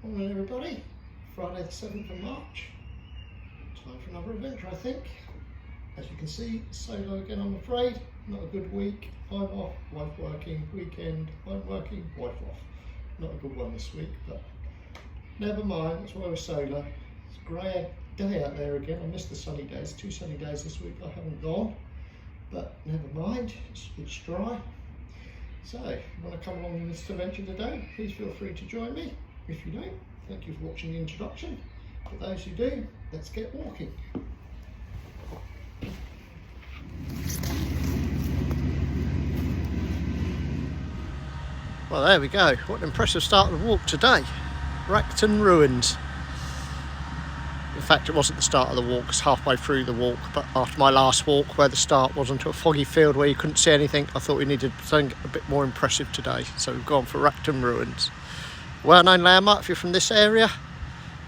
Morning everybody, Friday the 7th of March, time for another adventure I think. As you can see, solo again I'm afraid, not a good week, I'm off, wife working, weekend, I'm working, wife off. Not a good one this week, but never mind, that's why we're solo. It's a grey day out there again, I missed the sunny days, 2 sunny days this week I haven't gone, but never mind, it's dry. So, if you want to come along on this adventure today, please feel free to join me. If you don't, thank you for watching the introduction. For those who do, let's get walking. Well, there we go. What an impressive start of the walk today. Racton ruins. In fact, it wasn't the start of the walk, it's halfway through the walk, but after my last walk where the start was onto a foggy field where you couldn't see anything, I thought we needed something a bit more impressive today. So we've gone for Racton ruins. Well-known landmark if you're from this area.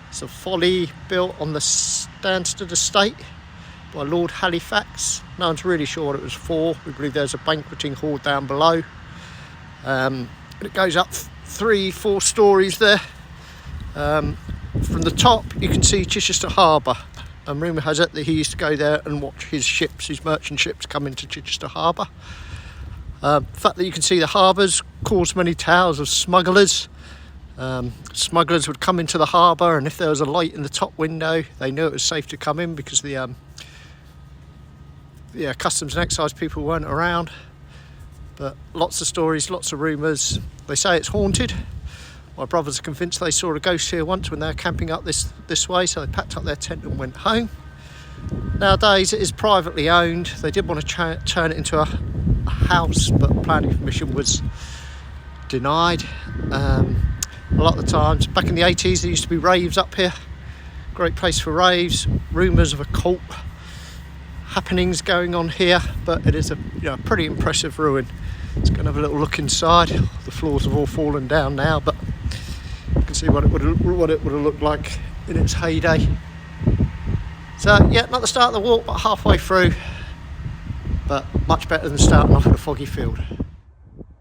It's a folly built on the Stanstead estate by Lord Halifax. No one's really sure what it was for. We believe there's a banqueting hall down below. It goes up 3-4 stories there. From the top you can see Chichester Harbour, and rumour has it that he used to go there and watch his ships, his merchant ships, come into Chichester Harbour. The fact that you can see the harbours caused many tales of smugglers. Smugglers would come into the harbour, and if there was a light in the top window they knew it was safe to come in because the customs and excise people weren't around. But lots of stories, lots of rumours. They say it's haunted. My brothers are convinced they saw a ghost here once when they were camping up this way, so they packed up their tent and went home. Nowadays it is privately owned. They did want to turn it into a house, but planning permission was denied. A lot of the times, back in the 80s, there used to be raves up here. Great place for raves. Rumours of occult happenings going on here, but it is a pretty impressive ruin. Let's go and have a little look inside. The floors have all fallen down now, but you can see what it would have looked like in its heyday. So yeah, not the start of the walk, but halfway through, but much better than starting off at a foggy field.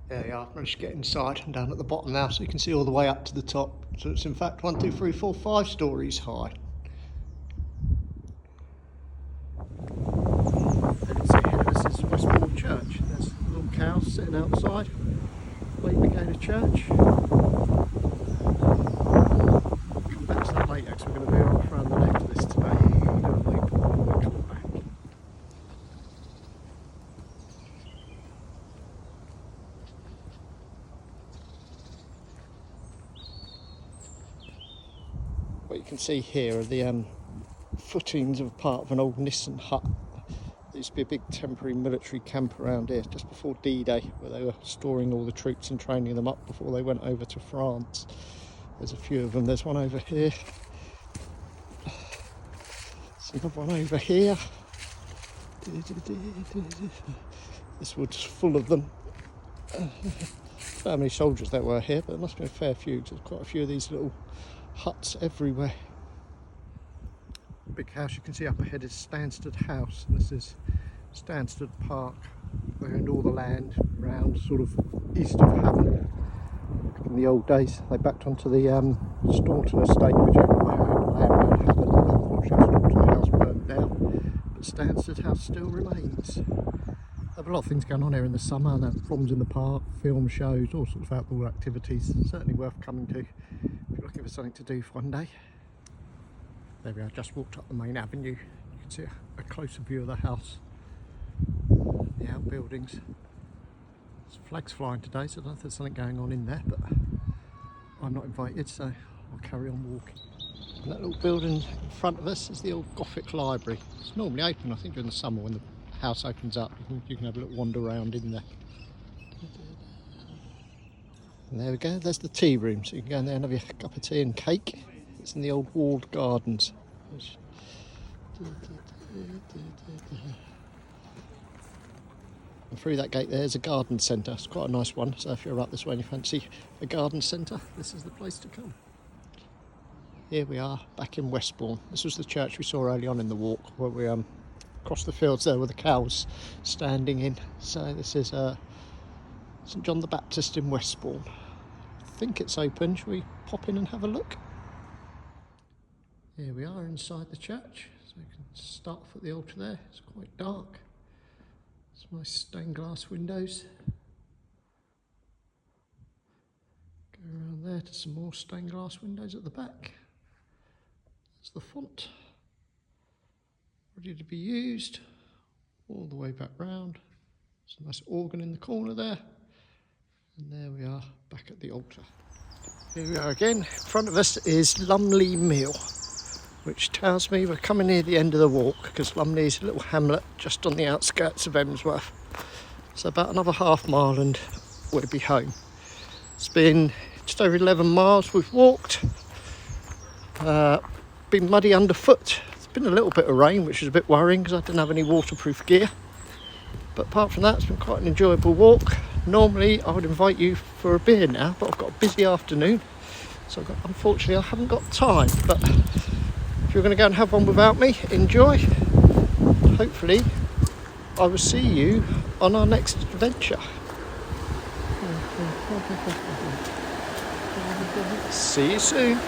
There we are, managed to get inside and down at the bottom now, so you can see all the way up to the top. So it's in fact 1, 2, 3, 4, 5 stories high. You can see ahead of us is Westbourne Church. There's little cows sitting outside, waiting to go to church. We'll come back to that later because we're going to veer off around the left of this today. We're going to wait when we come back. What you can see here are the footings of part of an old Nissan hut. There used to be a big temporary military camp around here just before D-Day, where they were storing all the troops and training them up before they went over to France. There's a few of them. There's one over here. There's another one over here. This wood's full of them. I don't know how many soldiers there were here, but there must be a fair few, because there's quite a few of these little huts everywhere. Big house you can see up ahead is Stanstead House, and this is Stanstead Park. They owned all the land around sort of east of Havant. In the old days they backed onto the Staunton estate, which owned land around Havant. Unfortunately Staunton House burnt down, but Stanstead House still remains. They have a lot of things going on here in the summer, and have proms in the park, film shows, all sorts of outdoor activities. Certainly worth coming to if you're looking for something to do for one day. There we are, just walked up the main avenue. You can see a closer view of the house, the outbuildings. There's flags flying today, so I don't know if there's something going on in there, but I'm not invited, so I'll carry on walking. And that little building in front of us is the old Gothic library. It's normally open, I think, during the summer when the house opens up. You can have a little wander around in there. And there we go, there's the tea room, so you can go in there and have your cup of tea and cake. It's in the old walled gardens. And through that gate there's a garden centre. It's quite a nice one, so if you're up this way and you fancy a garden centre, this is the place to come. Here we are, back in Westbourne. This was the church we saw early on in the walk, where we crossed the fields there with the cows standing in. So this is St John the Baptist in Westbourne. think it's open. Shall we pop in and have a look? Here we are inside the church, so we can start off at the altar there. It's quite dark. Some nice stained glass windows. Go around there to some more stained glass windows at the back. There's the font, ready to be used. All the way back round. There's a nice organ in the corner there. And there we are, back at the altar. Here we are again. In front of us is Lumley Mill, which tells me we're coming near the end of the walk, because Lumley is a little hamlet just on the outskirts of Emsworth. So about another half mile and we'll be home. It's been just over 11 miles we've walked. Been muddy underfoot. It's been a little bit of rain, which is a bit worrying because I didn't have any waterproof gear. But apart from that, it's been quite an enjoyable walk. Normally I would invite you for a beer now, but I've got a busy afternoon, so unfortunately I haven't got time. But if you're going to go and have one without me, enjoy. Hopefully I will see you on our next adventure. See you soon.